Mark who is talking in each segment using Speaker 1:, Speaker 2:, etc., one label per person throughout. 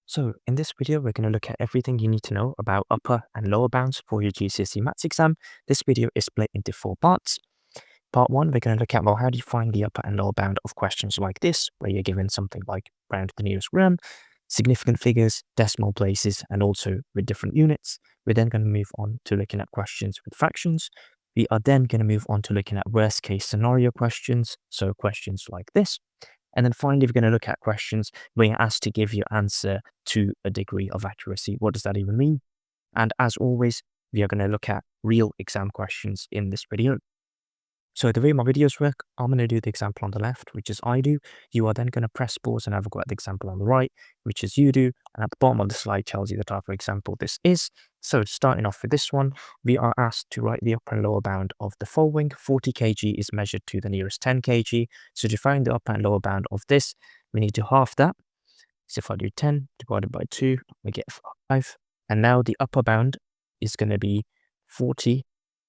Speaker 1: So in this video, we're going to look at everything you need to know about upper and lower bounds for your GCSE Maths exam. This video is split into 4 parts. Part 1, we're going to look at, well, how do you find the upper and lower bound of questions like this, where you're given something like round to the nearest gram, significant figures, decimal places, and also with different units. We're then going to move on to looking at questions with fractions. We are then going to move on to looking at worst case scenario questions, so questions like this. And then finally, we're going to look at questions where you're asked to give your answer to a degree of accuracy. What does that even mean? And as always, we are going to look at real exam questions in this video. So the way my videos work, I'm going to do the example on the left, which is I do. You are then going to press pause and have a go at the example on the right, which is you do. And at the bottom of the slide tells you the type of example this is. So starting off with this one, we are asked to write the upper and lower bound of the following. 40 kg is measured to the nearest 10 kg. So to find the upper and lower bound of this, we need to half that. So if I do 10 divided by 2, we get 5. And now the upper bound is going to be 40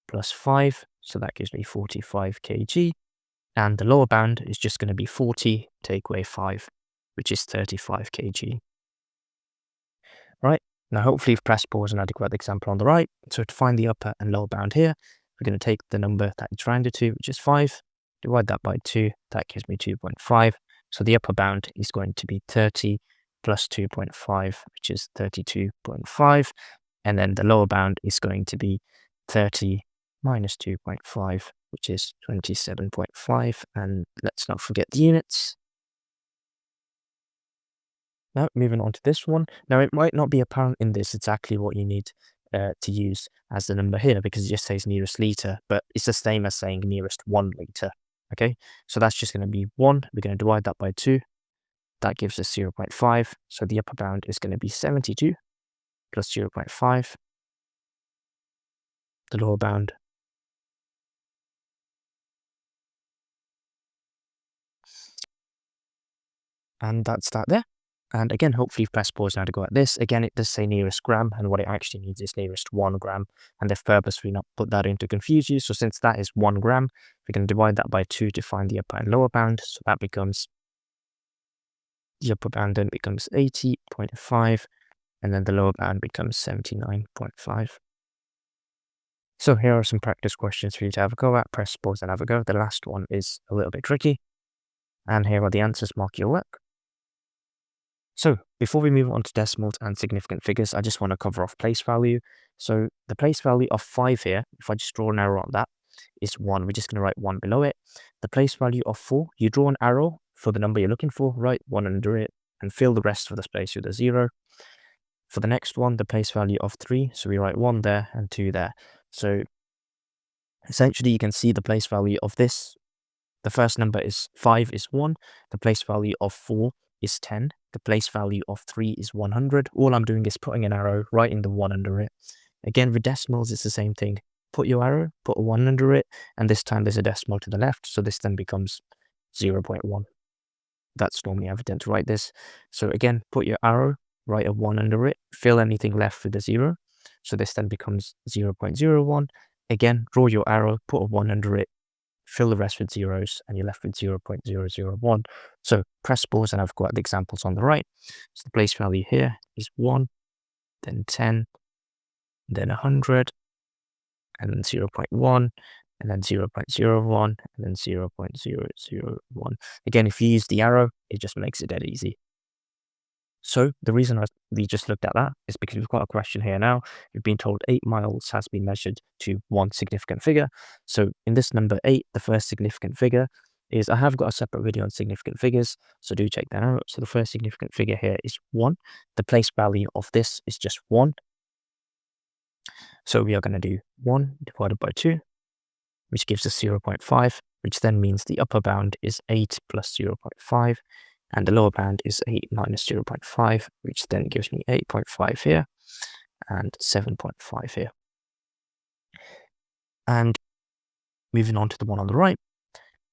Speaker 1: plus 5. So that gives me 45 kg. And the lower bound is just going to be 40 take away 5, which is 35 kg. Right, now hopefully you've pressed pause and had a go at the example on the right. So to find the upper and lower bound here, we're going to take the number that it's rounded to, which is 5, divide that by 2, that gives me 2.5. So the upper bound is going to be 30 plus 2.5, which is 32.5. And then the lower bound is going to be 30 minus 2.5, which is 27.5. And let's not forget the units. Now, moving on to this one. Now, it might not be apparent in this exactly what you need to use as the number here, because it just says nearest litre, but it's the same as saying nearest 1 litre. Okay, so that's just going to be 1. We're going to divide that by 2. That gives us 0.5. So the upper bound is going to be 72 plus 0.5. The lower bound. And that's that there. And again, hopefully you've pressed pause now to go at this. Again, it does say nearest gram, and what it actually means is nearest 1 gram. And they've purposely not put that in to confuse you. So since that is 1 gram, we can divide that by 2 to find the upper and lower bound. So that becomes, the upper bound then becomes 80.5, and then the lower bound becomes 79.5. So here are some practice questions for you to have a go at. Press pause and have a go. The last one is a little bit tricky. And here are the answers. Mark your work. So before we move on to decimals and significant figures, I just want to cover off place value. So the place value of 5 here, if I just draw an arrow on that, is 1. We're just going to write 1 below it. The place value of 4, you draw an arrow for the number you're looking for, write 1 under it, and fill the rest of the space with a 0. For the next one, the place value of 3, so we write 1 there and 2 there. So essentially you can see the place value of this. The first number is 5 is 1. The place value of 4 is 10. The place value of 3 is 100. All I'm doing is putting an arrow, writing the 1 under it. Again, with decimals, it's the same thing. Put your arrow, put a 1 under it, and this time there's a decimal to the left, so this then becomes 0.1. That's normally evident to write this. So again, put your arrow, write a 1 under it, fill anything left with a 0. So this then becomes 0.01. Again, draw your arrow, put a 1 under it, fill the rest with zeros, and you're left with 0.001. So press pause and I've got the examples on the right. So the place value here is 1, then 10, then 100, and then 0.1, and then 0.01, and then 0.001. Again, if you use the arrow, it just makes it dead easy. So the reason we just looked at that is because we've got a question here now. We've been told 8 miles has been measured to 1 significant figure. So in this number 8, the first significant figure is, I have got a separate video on significant figures, so do check that out. So the first significant figure here is 1. The place value of this is just 1. So we are going to do 1 divided by 2, which gives us 0.5, which then means the upper bound is 8 plus 0.5. And the lower bound is 8 minus 0.5, which then gives me 8.5 here and 7.5 here. And moving on to the one on the right,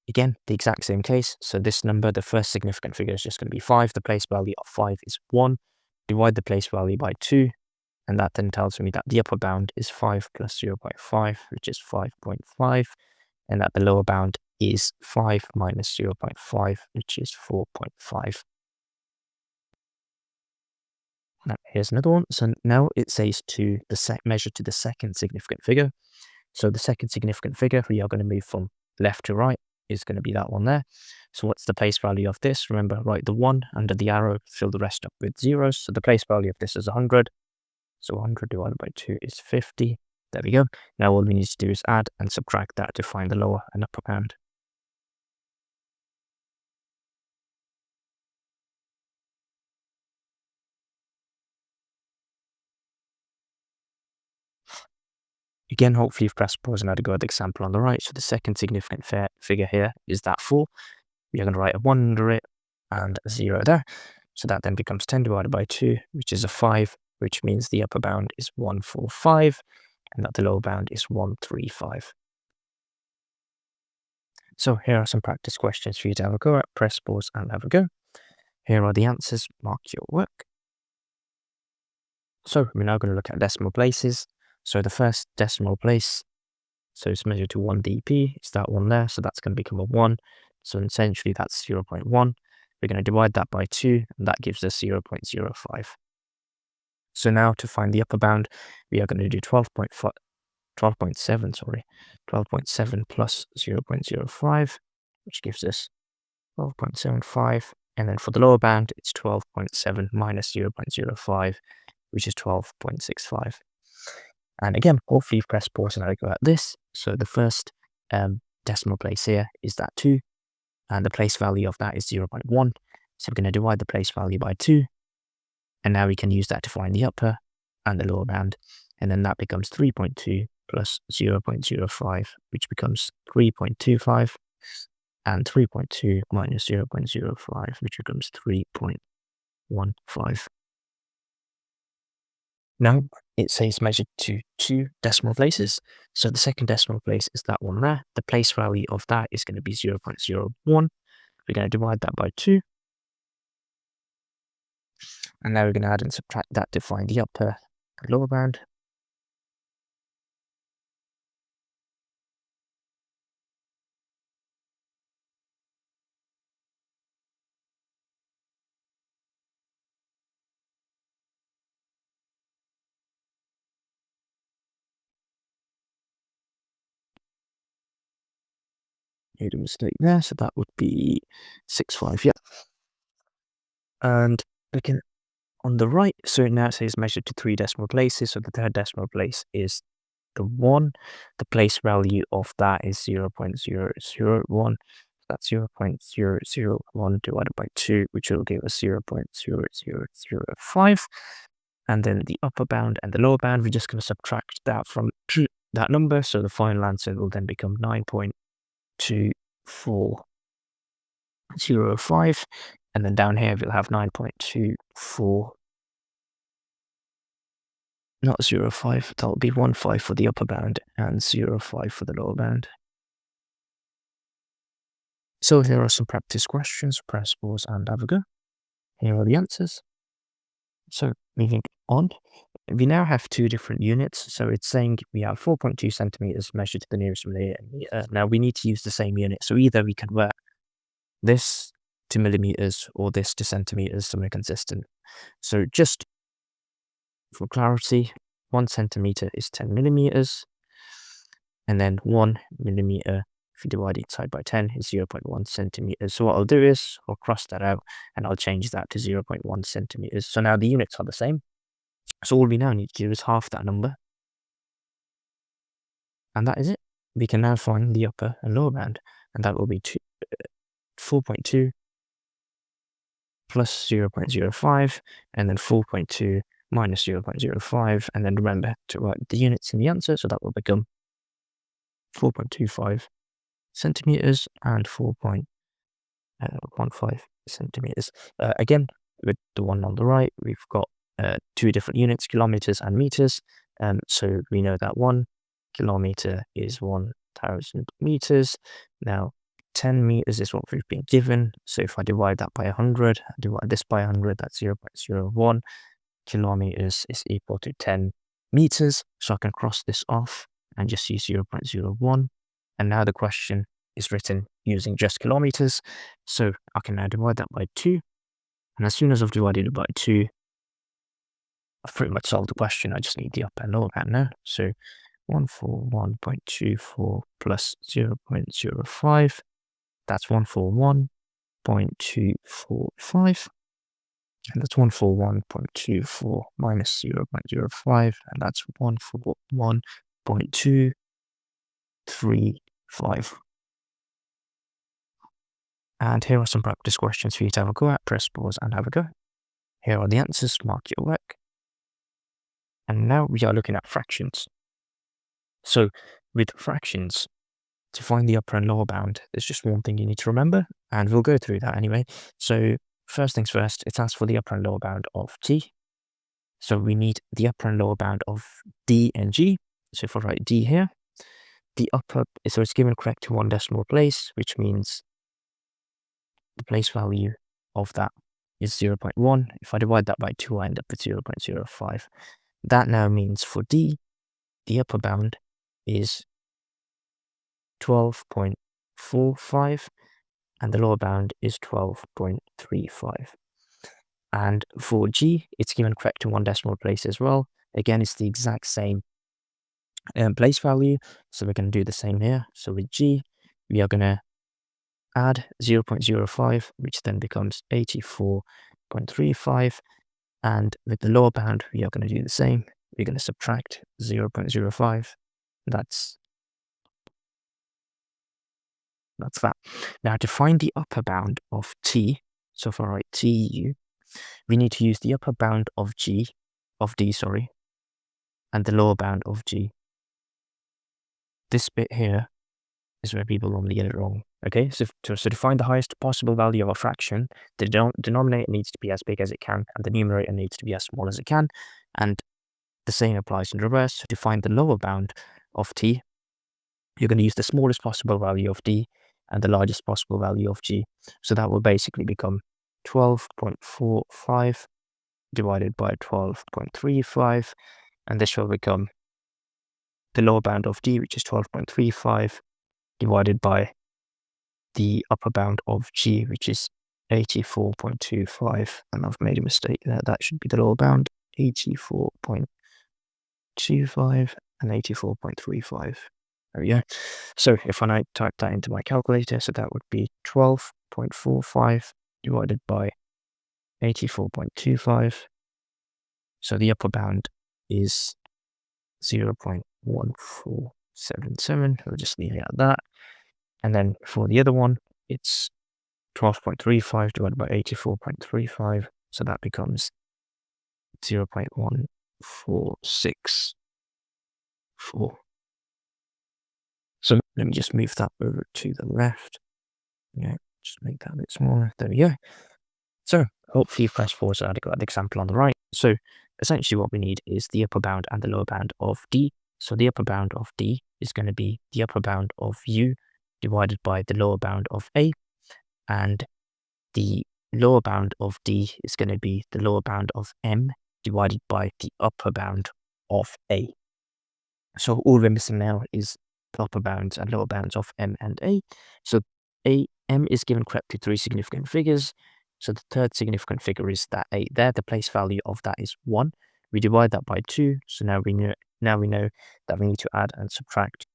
Speaker 1: again, the exact same case. So this number, the first significant figure is just going to be 5. The place value of 5 is 1. Divide the place value by 2. And that then tells me that the upper bound is 5 plus 0.5, which is 5.5. And that the lower bound is 5 minus 0.5, which is 4.5. Now, here's another one. So now it says to the measure to the second significant figure. So the second significant figure, we are going to move from left to right, is going to be that one there. So what's the place value of this? Remember, write the 1 under the arrow, fill the rest up with zeros. So the place value of this is 100. So 100 divided by 2 is 50. There we go. Now all we need to do is add and subtract that to find the lower and upper bound. Again, hopefully you've pressed pause and had a go at the example on the right. So the second significant figure here is that 4. We are going to write a 1 under it and a 0 there. So that then becomes 10 divided by 2, which is a 5, which means the upper bound is 145 and that the lower bound is 135. So here are some practice questions for you to have a go at. Press pause and have a go. Here are the answers. Mark your work. So we're now going to look at decimal places. So the first decimal place, so it's measured to 1 dp, it's that one there, so that's going to become a 1. So essentially that's 0.1. We're going to divide that by 2, and that gives us 0.05. So now to find the upper bound, we are going to do 12.7 plus 0.05, which gives us 12.75. And then for the lower bound, it's 12.7 minus 0.05, which is 12.65. And again, hopefully you've pressed pause and had a go at this. So the first decimal place here is that 2, and the place value of that is 0.1. So we're going to divide the place value by 2, and now we can use that to find the upper and the lower bound. And then that becomes 3.2 plus 0.05, which becomes 3.25, and 3.2 minus 0.05, which becomes 3.15. Now it says measured to 2 decimal places. So the second decimal place is that one there. The place value of that is going to be 0.01. We're going to divide that by 2. And now we're going to add and subtract that to find the upper and lower bound. Made a mistake there, so that would be 65, yeah. And again, on the right, so now it says measured to 3 decimal places. So the third decimal place is the 1. The place value of that is 0.001. That's 0.001 divided by 2, which will give us 0.0005. And then the upper bound and the lower bound, we're just going to subtract that from that number. So the final answer will then become 9.2405. And then down here, we'll have 9.24, not 05, that'll be 15 for the upper bound and 05 for the lower bound. So here are some practice questions. Press pause and have a go. Here are the answers. So moving on, we now have 2 different units. So it's saying we have 4.2 centimeters measured to the nearest millimeter. Now we need to use the same unit. So either we convert this to millimeters or this to centimeters so we're consistent. So just for clarity, 1 centimeter is 10 millimeters. And then 1 millimeter, if you divide it side by 10, is 0.1 centimeters. So what I'll do is I'll cross that out and I'll change that to 0.1 centimeters. So now the units are the same. So all we now need to do is half that number. And that is it. We can now find the upper and lower bound. And that will be 4.2 plus 0.05, and then 4.2 minus 0.05. And then remember to write the units in the answer. So that will become 4.25 centimeters and 4.15 centimeters. Again, with the one on the right, we've got 2 different units, kilometers and meters. So we know that 1 kilometer is 1,000 meters. Now 10 meters is what we've been given. So if I divide that by 100, divide this by 100, that's 0.01 kilometers is equal to 10 meters. So I can cross this off and just use 0.01. And now the question is written using just kilometers. So I can now divide that by 2. And as soon as I've divided it by 2, I've pretty much solved the question. I just need the upper and lower bound now. So 141.24 plus 0.05. That's 141.245. And that's 141.24 minus 0.05. And that's 141.235. And here are some practice questions for you to have a go at. Press pause and have a go. Here are the answers. Mark your work. And now we are looking at fractions. So with fractions, to find the upper and lower bound, there's just one thing you need to remember, and we'll go through that anyway. So first things first, it asks for the upper and lower bound of t. So we need the upper and lower bound of d and g. So if I write d here, the upper, so it's given correct to one decimal place, which means the place value of that is 0.1. If I divide that by 2, I end up with 0.05. That now means for d, the upper bound is 12.45 and the lower bound is 12.35. And for g, it's given correct to one decimal place as well. Again, it's the exact same place value, so we're going to do the same here. So with g, we are going to add 0.05, which then becomes 84.35. And with the lower bound, we are going to do the same. We're going to subtract 0.05. That's that. Now to find the upper bound of t, so if I write tu, we need to use the upper bound of d, and the lower bound of g. This bit here is where people normally get it wrong. Okay, so to find the highest possible value of a fraction, the denominator needs to be as big as it can, and the numerator needs to be as small as it can. And the same applies in reverse. So to find the lower bound of t, you're going to use the smallest possible value of d and the largest possible value of g. So that will basically become 12.45 divided by 12.35, and this will become the lower bound of d, which is 12.35, divided by the upper bound of g, which is 84.25, and I've made a mistake there. That should be the lower bound, 84.25 and 84.35. There we go. So if I now type that into my calculator, so that would be 12.45 divided by 84.25. So the upper bound is 0.1477. We'll just leave it at that. And then for the other one, it's 12.35 divided by 84.35. So that becomes 0.1464. So let me just move that over to the left. Yeah, just make that a bit smaller. There we go. So hopefully you've pressed pause so I got the example on the right. So essentially what we need is the upper bound and the lower bound of d. So the upper bound of d is going to be the upper bound of u divided by the lower bound of a, and the lower bound of d is going to be the lower bound of m divided by the upper bound of a. So all we're missing now is the upper bounds and lower bounds of m and a. So m is given correct to 3 significant figures. So the third significant figure is that 8 there. The place value of that is 1. We divide that by 2. So now we know that we need to add and subtract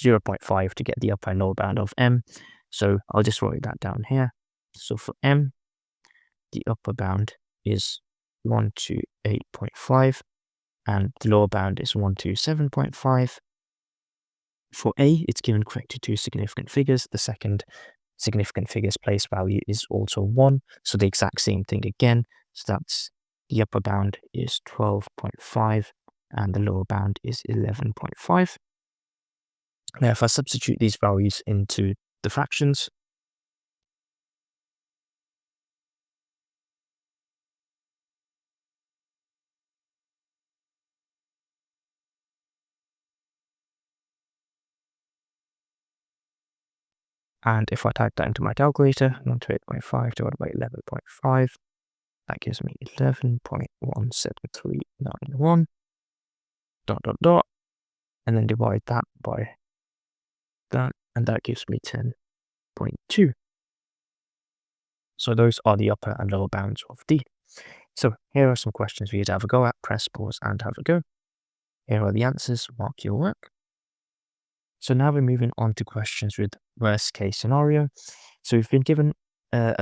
Speaker 1: 0.5 to get the upper and lower bound of m. So I'll just write that down here. So for m, the upper bound is 128.5 and the lower bound is 127.5. For a, it's given correct to 2 significant figures. The second significant figure's place value is also 1. So the exact same thing again. So that's the upper bound is 12.5 and the lower bound is 11.5. Now, if I substitute these values into the fractions, and if I type that into my calculator, 128.5 divided by 11.5, that gives me 11.17391, ... and then divide that by that, and that gives me 10.2. So those are the upper and lower bounds of d. So here are some questions for you to have a go at. Press pause and have a go. Here are the answers. Mark your work. So now we're moving on to questions with worst case scenario. So we've been given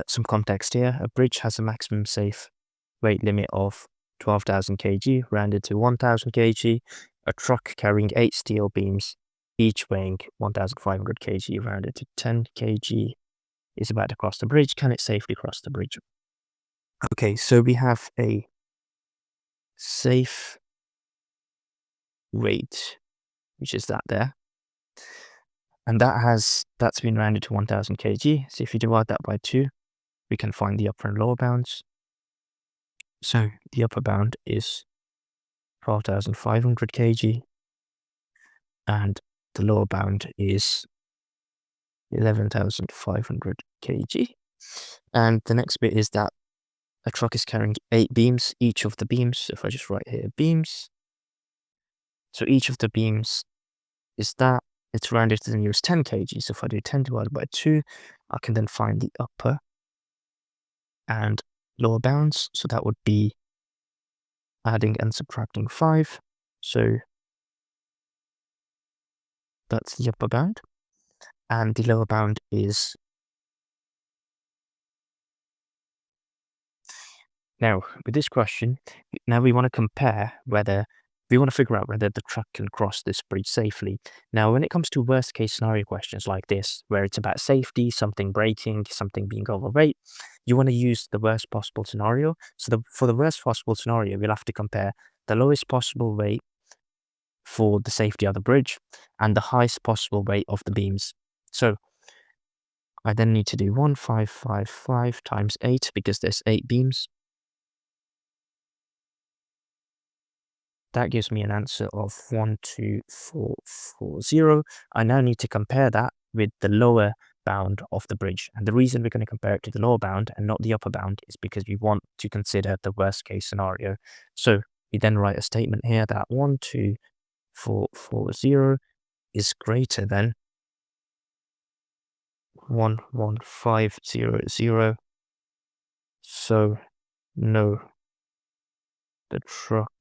Speaker 1: some context here. A bridge has a maximum safe weight limit of 12,000 kg, rounded to 1,000 kg. A truck carrying 8 steel beams, each weighing 1,500 kg, rounded to 10 kg, is about to cross the bridge. Can it safely cross the bridge? Okay, so we have a safe weight, which is that there. And that's been rounded to 1000 kg. So if you divide that by 2, we can find the upper and lower bounds. So the upper bound is 12,500 kg and the lower bound is 11,500 kg. And the next bit is that a truck is carrying 8 beams. Each of the beams, if I just write here beams, so each of the beams is that. It's rounded to the nearest 10 kg. So if I do 10 divided by 2, I can then find the upper and lower bounds. So that would be adding and subtracting 5. So that's the upper bound. And the lower bound is... Now, with this question, now we want to compare whether... We want to figure out whether the truck can cross this bridge safely. Now, when it comes to worst case scenario questions like this, where it's about safety, something breaking, something being overweight, you want to use the worst possible scenario. So for the worst possible scenario, we'll have to compare the lowest possible weight for the safety of the bridge and the highest possible weight of the beams. So I then need to do 1555 times 8 because there's 8 beams. That gives me an answer of 12440. I now need to compare that with the lower bound of the bridge. And the reason we're going to compare it to the lower bound and not the upper bound is because we want to consider the worst case scenario. So we then write a statement here that 12440 is greater than 11500. So no, the truck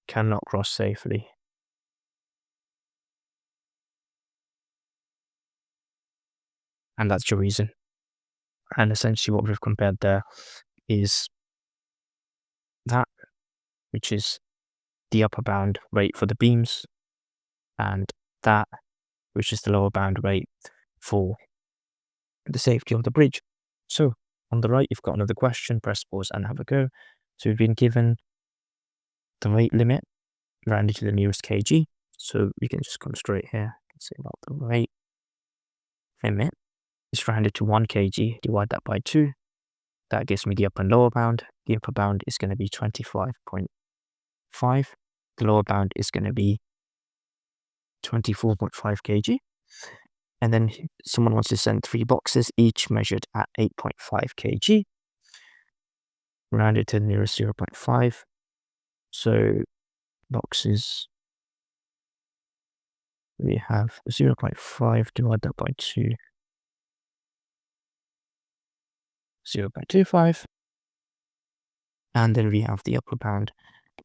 Speaker 1: cannot cross safely. And that's your reason. And essentially what we've compared there is that, which is the upper bound rate for the beams, and that, which is the lower bound rate for the safety of the bridge. So on the right, you've got another question. Press pause and have a go. So we've been given the weight limit rounded to the nearest kg. So we can just come straight here and say about the weight limit is rounded to 1 kg. Divide that by 2. That gives me the upper and lower bound. The upper bound is going to be 25.5. The lower bound is going to be 24.5 kg. And then someone wants to send 3 boxes, each measured at 8.5 kg. Rounded to the nearest 0.5. So boxes, we have 0.5, divide that by 2, 0.25. And then we have the upper bound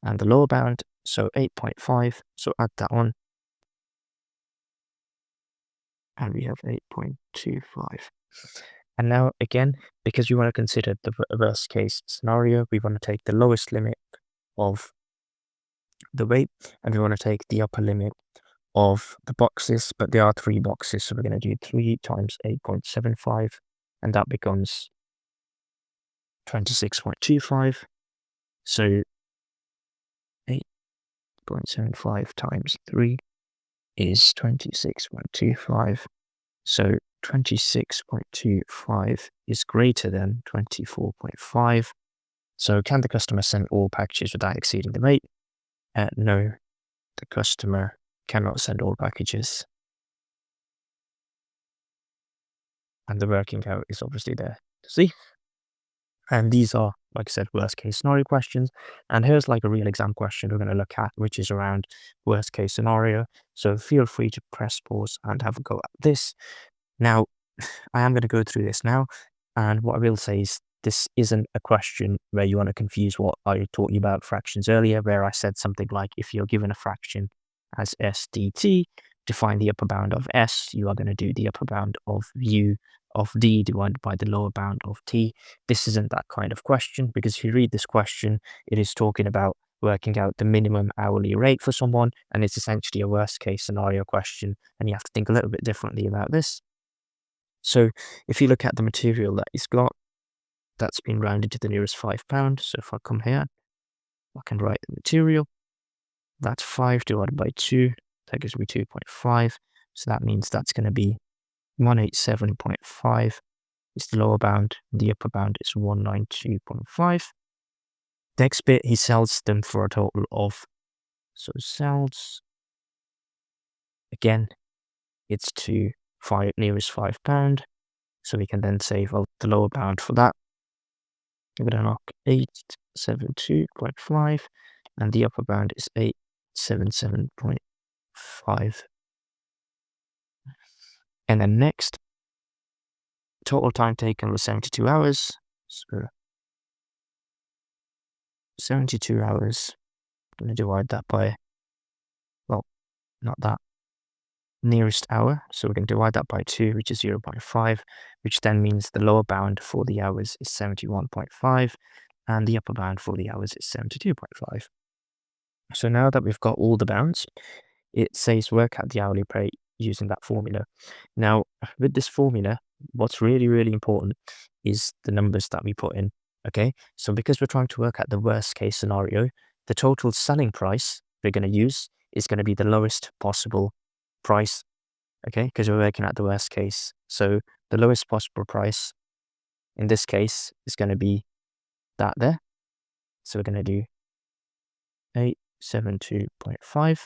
Speaker 1: and the lower bound, so 8.5. So add that on. And we have 8.25. And now again, because we want to consider the worst case scenario, we want to take the lowest limit of the weight and we want to take the upper limit of the boxes, but there are 3 boxes, so we're going to do 3 times 8.75 and that becomes 26.25. So 8.75 times 3 is 26.25. So 26.25 is greater than 24.5. So can the customer send all packages without exceeding the weight? No, the customer cannot send all packages. And the working out is obviously there to see. And these are, like I said, worst case scenario questions. And here's like a real exam question we're going to look at, which is around worst case scenario. So feel free to press pause and have a go at this. Now, I am going to go through this now. And what I will say is this isn't a question where you want to confuse what I taught you about fractions earlier, where I said something like, if you're given a fraction as s dt, to find the upper bound of s, you are going to do the upper bound of u of d divided by the lower bound of t. This isn't that kind of question, because if you read this question, it is talking about working out the minimum hourly rate for someone, and it's essentially a worst case scenario question, and you have to think a little bit differently about this. So if you look at the material that he's got, that's been rounded to the nearest £5. So if I come here, I can write the material. That's 5 divided by 2. That gives me 2.5. So that means that's going to be 187.5 is the lower bound. The upper bound is 192.5. Next bit, he sells them for a total of, so sells, again, it's to nearest £5. So we can then say, well, the lower bound for that, we're going to knock 872.5, and the upper bound is 877.5. And then next, total time taken was 72 hours. So 72 hours, I'm going to divide that by, well, not that, nearest hour. So we're going to divide that by 2, which is 0.5, which then means the lower bound for the hours is 71.5, and the upper bound for the hours is 72.5. So now that we've got all the bounds, it says work out the hourly rate using that formula. Now, with this formula, what's really, really important is the numbers that we put in. Okay, so because we're trying to work out the worst case scenario, the total selling price we're going to use is going to be the lowest possible price. Okay, because we're working at the worst case. So the lowest possible price in this case is going to be that there. So we're going to do 872.5.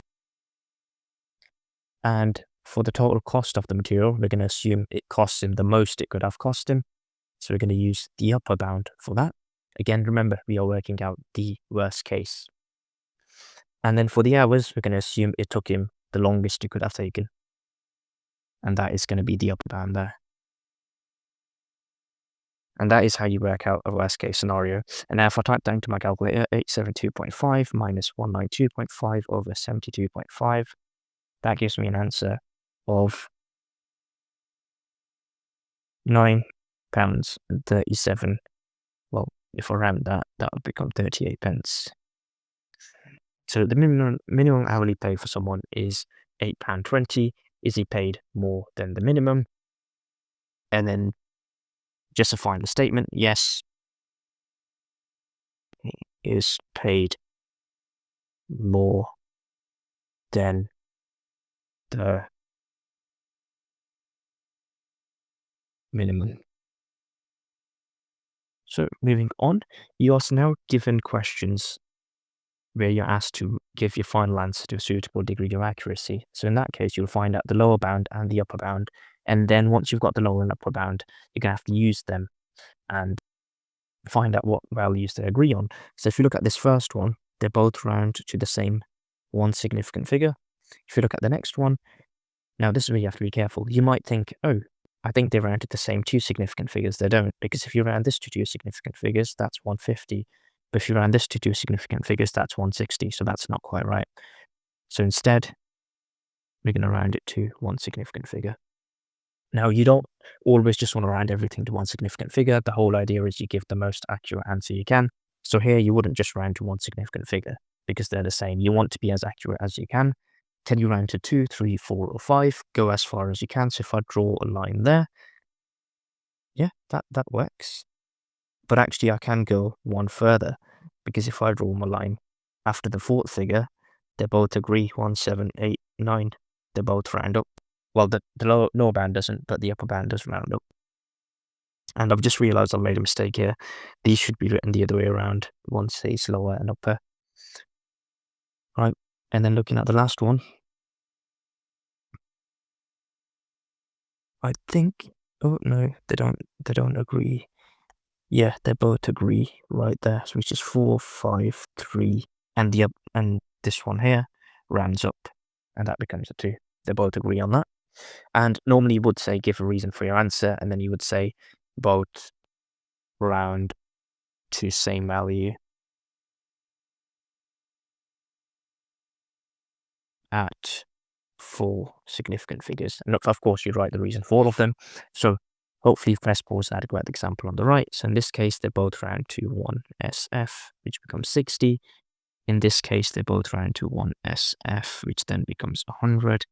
Speaker 1: And for the total cost of the material, we're going to assume it costs him the most it could have cost him. So we're going to use the upper bound for that. Again, remember, we are working out the worst case. And then for the hours, we're going to assume it took him the longest it could have taken. And that is going to be the upper bound there. And that is how you work out a worst case scenario. And now if I type down to my calculator, 872.5 minus 192.5 over 72.5, that gives me an answer of £9.37. Well, if I round that, that would become 38 pence. So the minimum hourly pay for someone is £8.20. Is he paid more than the minimum? And then justifying the statement, yes, he is paid more than the minimum. So moving on, you are now given questions where you're asked to give your final answer to a suitable degree of accuracy. So in that case, you'll find out the lower bound and the upper bound. And then once you've got the lower and upper bound, you're going to have to use them and find out what values they agree on. So if you look at this first one, they're both round to the same one significant figure. If you look at the next one, now this is where you have to be careful. You might think, oh, I think they round to the same two significant figures. They don't, because if you round this to two significant figures, that's 150. But if you round this to two significant figures, that's 160. So that's not quite right. So instead, we're going to round it to one significant figure. Now, you don't always just want to round everything to one significant figure. The whole idea is you give the most accurate answer you can. So here, you wouldn't just round to one significant figure because they're the same. You want to be as accurate as you can. Can you round to 2, 3, 4, or 5? Go as far as you can. So if I draw a line there, yeah, that works. But actually, I can go one further because if I draw my line after the fourth figure, they both agree 1, 7, 8, 9. They both round up. Well, the lower band doesn't, but the upper band does round up. And I've just realized I made a mistake here. These should be written the other way around. One says lower and upper. Right. And then looking at the last one, I think, oh no, they don't agree. Yeah, they both agree right there, so which is 4, 5, 3, and and this one here rounds up, and that becomes a 2. They both agree on that. And normally you would say give a reason for your answer, and then you would say both round to same value at 4 significant figures. And of course, you write the reason for all of them. So hopefully you've pressed pause and had a great example on the right. So in this case, they both round to 1 SF, which becomes 60. In this case, they both round to 1 SF, which then becomes 100.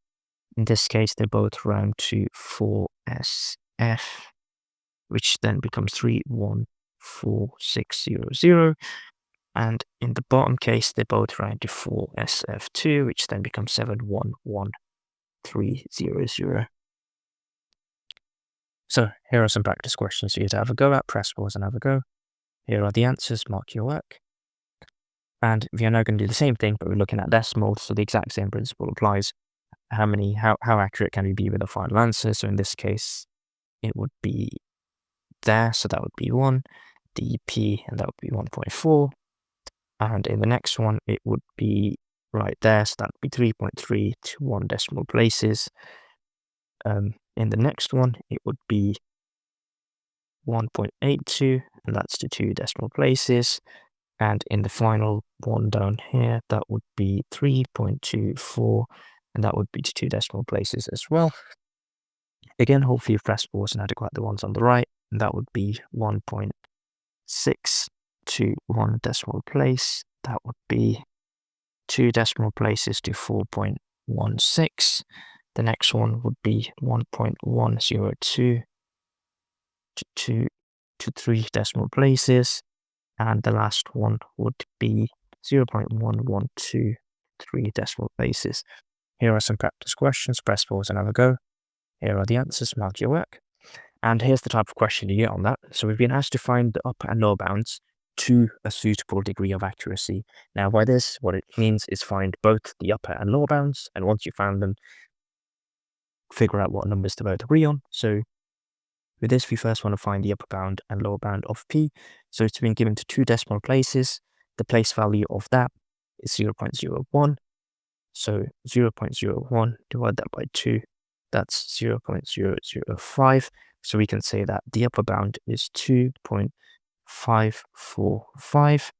Speaker 1: In this case, they both round to 4 SF, which then becomes 314600. And in the bottom case, they both round to 4 SF2, which then becomes 711300. So here are some practice questions for you to have a go at. Press pause and have a go. Here are the answers. Mark your work. And we are now going to do the same thing, but we're looking at decimals. So the exact same principle applies. How accurate can we be with the final answer? So in this case, it would be there. So that would be 1 dp, and that would be 1.4. And in the next one, it would be right there. So that would be 3.3 to 1 decimal places. In the next one, it would be 1.82, and that's to 2 decimal places. And in the final one down here, that would be 3.24, and that would be to 2 decimal places as well. Again, hopefully you've pressed pause and had to quite the ones on the right, and that would be 1.6 to 1 decimal place. That would be 2 decimal places to 4.16. The next one would be 1.102 to 3 decimal places. And the last one would be 0.112, 3 decimal places. Here are some practice questions. Press pause and have a go. Here are the answers. Mark your work. And here's the type of question you get on that. So we've been asked to find the upper and lower bounds to a suitable degree of accuracy. Now by this, what it means is find both the upper and lower bounds. And once you've found them, figure out what numbers to both agree on. So with this, we first want to find the upper bound and lower bound of p. So it's been given to 2 decimal places. The place value of that is 0.01. So 0.01, divide that by 2, that's 0.005. So we can say that the upper bound is 2.545,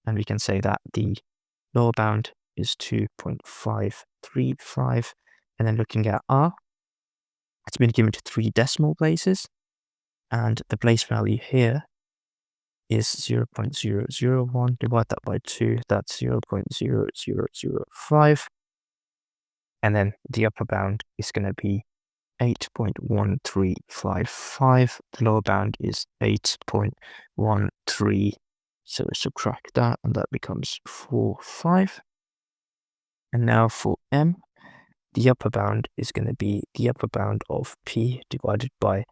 Speaker 1: and we can say that the lower bound is 2.535. And then looking at r, it's been given to 3 decimal places, and the place value here is 0.001. Divide that by 2, that's 0.0005. And then the upper bound is going to be 8.1355. The lower bound is 8.13. So subtract that, and that becomes 45. And now for m, the upper bound is going to be the upper bound of p divided by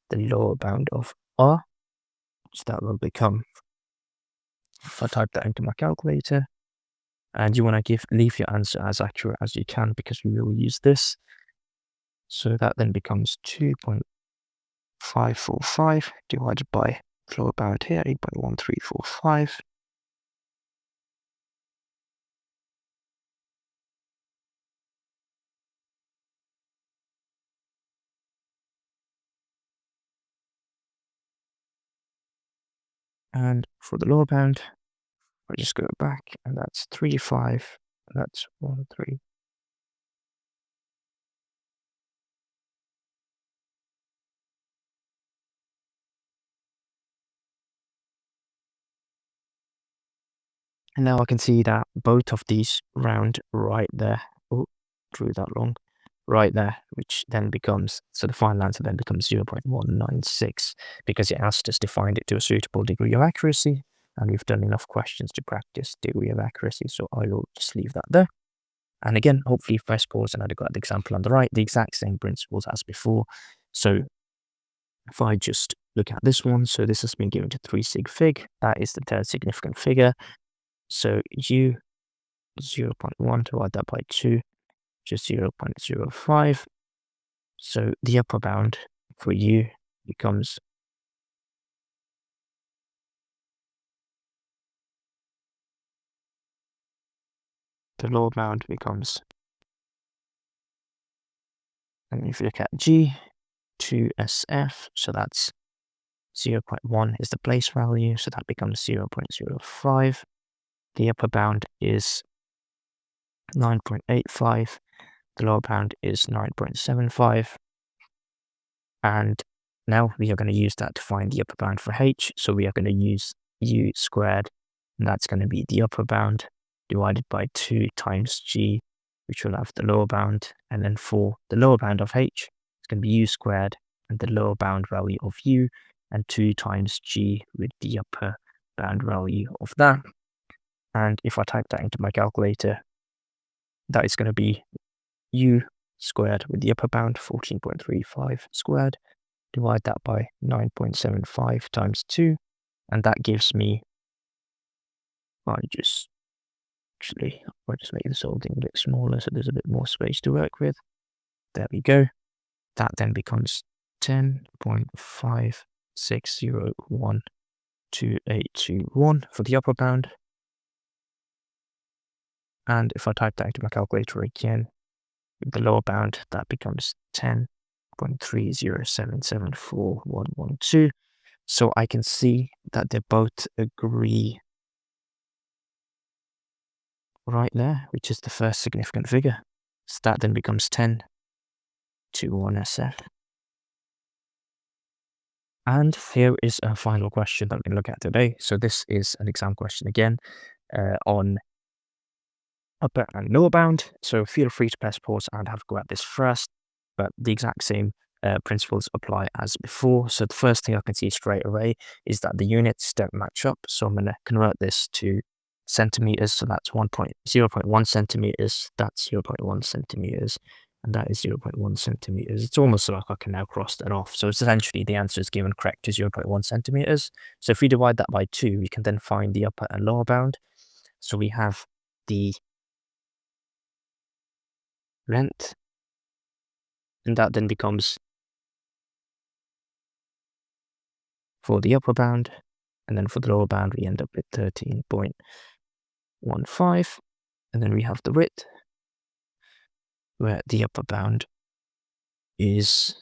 Speaker 1: the lower bound of r. So that will become, if I type that into my calculator, and you want to leave your answer as accurate as you can because we will use this. So that then becomes 2.545 divided by lower bound here, 8.1345. And for the lower bound, I just go back, and that's 3.5. That's 1.3. And now I can see that both of these round right there. Oh, drew that long. Right there, which then becomes, so the final answer then becomes 0.196 because it asked us to find it to a suitable degree of accuracy, and we've done enough questions to practice degree of accuracy, so I will just leave that there. And again, hopefully you've pressed pause and had a got the example on the right, the exact same principles as before. So if I just look at this one, so this has been given to 3 sig fig, that is the third significant figure. So u 0.1, divide that by 2, just 0.05. So the upper bound for u becomes the lower bound becomes, and if you look at g, 2sf, so that's 0.1 is the place value, so that becomes 0.05. The upper bound is 9.85. The lower bound is 9.75. And now we are going to use that to find the upper bound for h. So we are going to use u squared, and that's going to be the upper bound divided by 2 times g, which will have the lower bound. And then for the lower bound of h, it's going to be u squared and the lower bound value of u, and 2 times g with the upper bound value of that. And if I type that into my calculator, that is going to be u squared with the upper bound, 14.35 squared. Divide that by 9.75 times 2, and that gives me, I'll just make this whole thing a bit smaller so there's a bit more space to work with. There we go. That then becomes 10.56012821 for the upper bound. And if I type that into my calculator again, with the lower bound, that becomes 10.307741112. So I can see that they both agree right there, which is the first significant figure. So that then becomes 10 to 1 SF. And here is a final question that we can look at today. So this is an exam question again on upper and lower bound. So feel free to press pause and have a go at this first, but the exact same principles apply as before. So the first thing I can see straight away is that the units don't match up. So I'm going to convert this to centimeters. So that's 0.1 centimeters, that's 0.1 centimeters, and that is 0.1 centimeters. It's almost like I can now cross that off. So essentially the answer is given correct to 0.1 centimeters. So if we divide that by 2, we can then find the upper and lower bound. So we have the length, and that then becomes for the upper bound, and then for the lower bound we end up with 13.15, and then we have the width, where the upper bound is,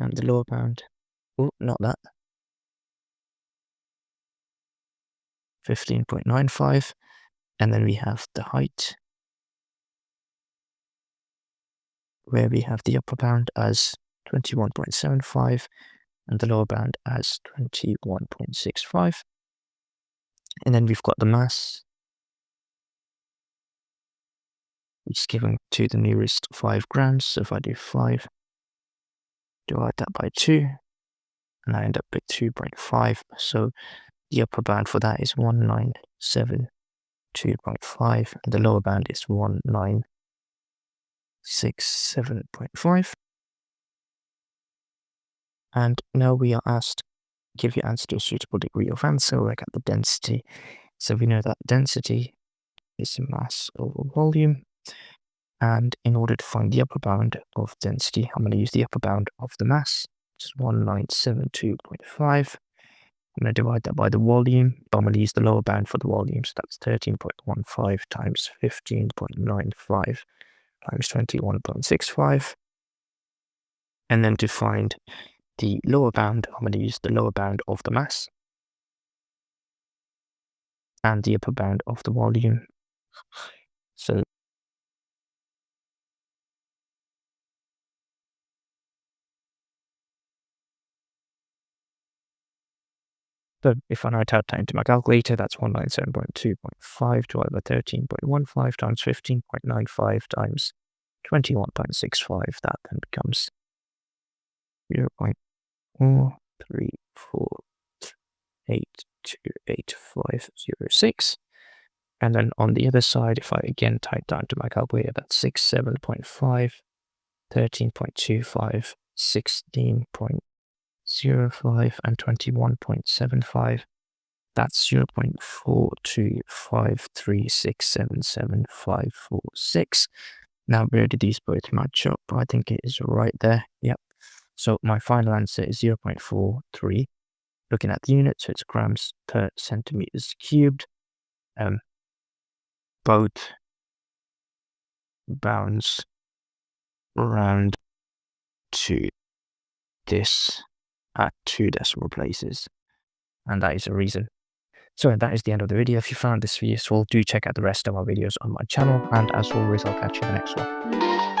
Speaker 1: and the lower bound, oh, not that, 15.95, and then we have the height, where we have the upper bound as 21.75 and the lower bound as 21.65. And then we've got the mass, which is given to the nearest 5 grams. So if I do 5, divide that by 2, and I end up with 2.5. So the upper bound for that is 1972.5, and the lower bound is 1967.5. And now we are asked, give your answer to a suitable degree of answer, work out the density. So we know that density is mass over volume. And in order to find the upper bound of density, I'm going to use the upper bound of the mass, which is 1972.5. I'm going to divide that by the volume, but I'm going to use the lower bound for the volume. So that's 13.15 times 15.95 times 21.65. And then to find the lower bound, I'm going to use the lower bound of the mass and the upper bound of the volume. So if I now type that into my calculator, that's 197.2.5 divided by 13.15 times 15.95 times 21.65. That then becomes 0.4348280506. And then on the other side, if I again type that into my calculator, that's 67.5, 13.25, 16.05, and 21.75. That's 0.4253677546. Now, where do these both match up? I think it is right there. Yep. So my final answer is 0.43. Looking at the unit, so it's grams per centimeters cubed. Both bounds round to this at 2 decimal places. And that is the reason. So that is the end of the video. If you found this useful, do check out the rest of our videos on my channel. And as always, I'll catch you in the next one.